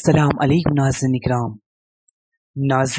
अस्सलाम अलैकुम नाज़रीन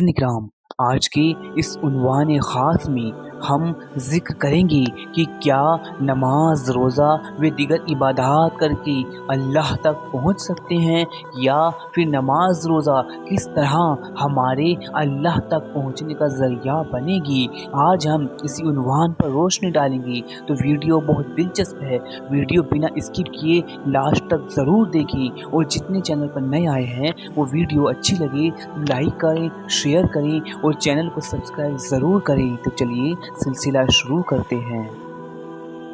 इकराम, आज के इस उन्वान ख़ास में हम ज़िक्र करेंगे कि क्या नमाज रोज़ा व दीगर इबादत करके अल्लाह तक पहुँच सकते हैं, या फिर नमाज रोज़ा किस तरह हमारे अल्लाह तक पहुँचने का ज़रिया बनेगी। आज हम इसी उन्वान पर रोशनी डालेंगे। तो वीडियो बहुत दिलचस्प है, वीडियो बिना स्किप किए लास्ट तक ज़रूर देखें, और जितने चैनल पर नए आए हैं वो वीडियो अच्छी लगे लाइक करें, शेयर करें और चैनल को सब्सक्राइब ज़रूर करें। तो चलिए सिलसिला शुरू करते हैं।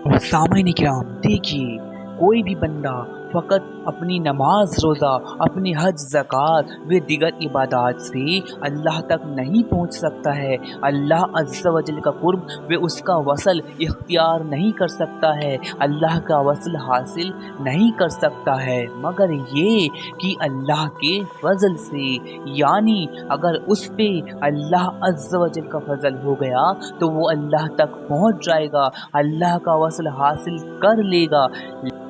और सामईन किराम, देखिए, कोई भी बंदा फ़कत अपनी नमाज रोज़ा, अपनी हज ज़कात व दीगर इबादत से अल्लाह तक नहीं पहुँच सकता है। अल्लाह अज़्ज़ा व जल का कुर्ब व उसका वसल इख्तियार नहीं कर सकता है, अल्लाह का वसल हासिल नहीं कर सकता है, मगर ये कि अल्लाह के फजल से, यानी अगर उस पे अल्लाह अज़्ज़ा व जल का फजल हो गया तो वो अल्लाह तक पहुँच जाएगा, अल्लाह का वसल हासिल कर लेगा।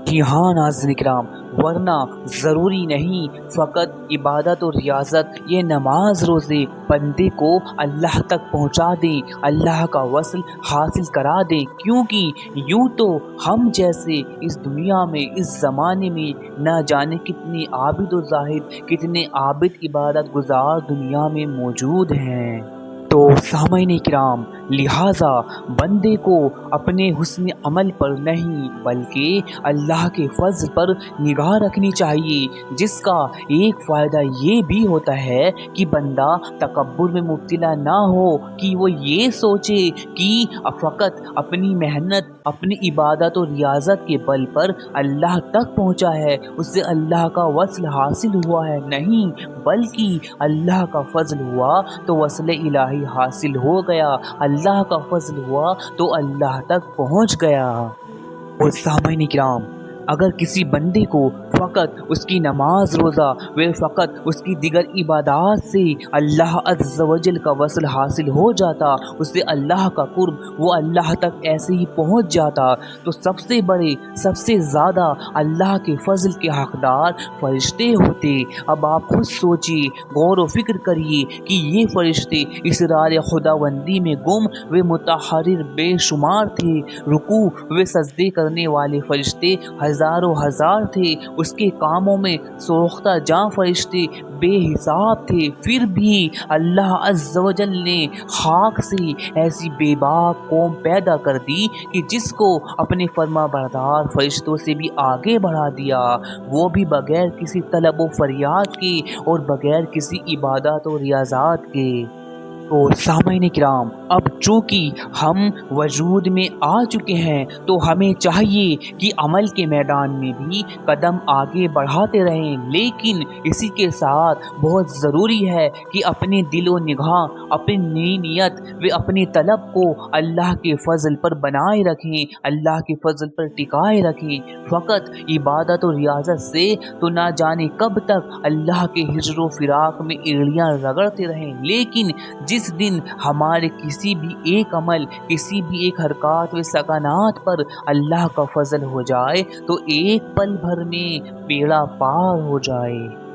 जी हाँ नाज़रीन इकराम, वरना ज़रूरी नहीं फ़कत इबादत और रियाज़त, ये नमाज रोज़े बंदे को अल्लाह तक पहुँचा दें, अल्लाह का वसल हासिल करा दें। क्योंकि यूँ तो हम जैसे इस दुनिया में, इस ज़माने में न जाने कितने आबिद और ज़ाहिद, कितने आबिद इबादत गुज़ार दुनिया में मौजूद हैं। तो सामईन किराम, लिहाजा बंदे को अपने हुस्न अमल पर नहीं बल्कि अल्लाह के फज़ल पर निगाह रखनी चाहिए, जिसका एक फ़ायदा ये भी होता है कि बंदा तकब्बुर में मुब्तला ना हो, कि वो ये सोचे कि फ़कत अपनी मेहनत, अपनी इबादत और रियाज़त के बल पर अल्लाह तक पहुँचा है, उससे अल्लाह का वसल हासिल हुआ है। नहीं, बल्कि अल्लाह का फज़ल हुआ तो वसल इलाही हासिल हो गया, अल्लाह का फज़ल हुआ तो अल्लाह तक पहुँच गया। और सामईन किराम, अगर किसी बंदे को फ़कत उसकी नमाज रोज़ा व फ़कत उसकी दिगर इबादत से अल्लाह अज़्ज़ा व जल का वसल हासिल हो जाता, उससे अल्लाह का कुर्ब वो अल्लाह तक ऐसे ही पहुँच जाता, तो सबसे बड़े, सबसे ज़्यादा अल्लाह के फ़ज़ल के हक़दार फ़रिश्ते होते। अब आप खुद सोचिए, गौर व फ़िक्र करिए कि ये फ़रिश्ते इसरार खुदाबंदी में गुम व मुतहरिर बेशुमार थे, रुकू व सजदे करने वाले फ़रिश्ते हज़ारों हज़ार थे, उसके कामों में सोख्ता जाँ फ़रिश्ते बेहिसाब थे। फिर भी अल्लाह अज़्ज़ा व जल ने खाक से ऐसी बेबाक कौम पैदा कर दी कि जिसको अपने फर्माबरदार फ़रिश्तों से भी आगे बढ़ा दिया, वो भी बग़ैर किसी तलब व फरियाद के और बग़ैर किसी इबादत और रियाज़त के। तो सामईन किराम, अब चूँकि हम वजूद में आ चुके हैं तो हमें चाहिए कि अमल के मैदान में भी कदम आगे बढ़ाते रहें, लेकिन इसी के साथ बहुत ज़रूरी है कि अपने दिल व निगाह, अपनी नीयत व अपनी तलब को अल्लाह के फ़ज़ल पर बनाए रखें, अल्लाह के फ़ज़ल पर टिकाए रखें। फ़कत इबादत और रियाज़त से तो ना जाने कब तक अल्लाह के हिज्र व फ़िराक़ में एड़ियाँ रगड़ते रहें, लेकिन जिस दिन हमारे किसी भी एक अमल, किसी भी एक हरकत व सकानात पर अल्लाह का फजल हो जाए तो एक पल भर में बेड़ा पार हो जाए।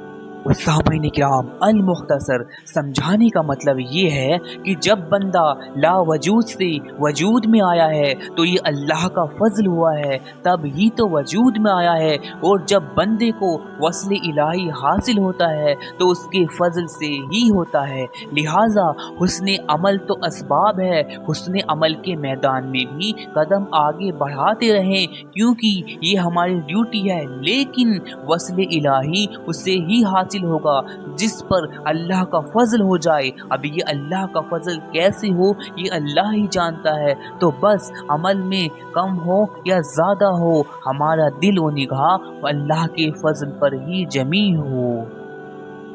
सामईन किराम, अल मुख्तसर समझाने का मतलब ये है कि जब बंदा ला वजूद से वजूद में आया है तो ये अल्लाह का फजल हुआ है, तब ही तो वजूद में आया है, और जब बंदे को वस्ल इलाही हासिल होता है तो उसके फजल से ही होता है। लिहाजा हुस्न अमल तो असबाब है, हुस्न अमल के मैदान में भी कदम आगे बढ़ाते रहें, क्योंकि ये हमारी ड्यूटी है, लेकिन वस्ल इलाही उससे ही हासिल होगा जिस पर अल्लाह का फजल हो जाए। अब ये अल्लाह का फजल कैसे हो ये अल्लाह ही जानता है, तो बस अमल में कम हो या ज़्यादा हो, हमारा दिल व निगाह अल्लाह के फजल पर ही जमी हो।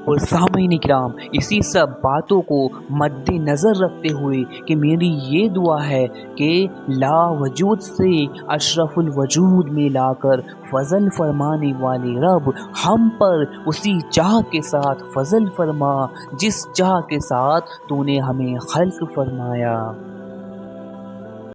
और सामईन किराम, इसी सब बातों को मद्देनज़र रखते हुए कि मेरी ये दुआ है कि ला वजूद से अशरफुल वजूद में लाकर फ़ज़ल फरमाने वाले रब हम पर उसी चाह के साथ फ़ज़ल फरमा जिस चाह के साथ तूने हमें खल्क़ फरमाया।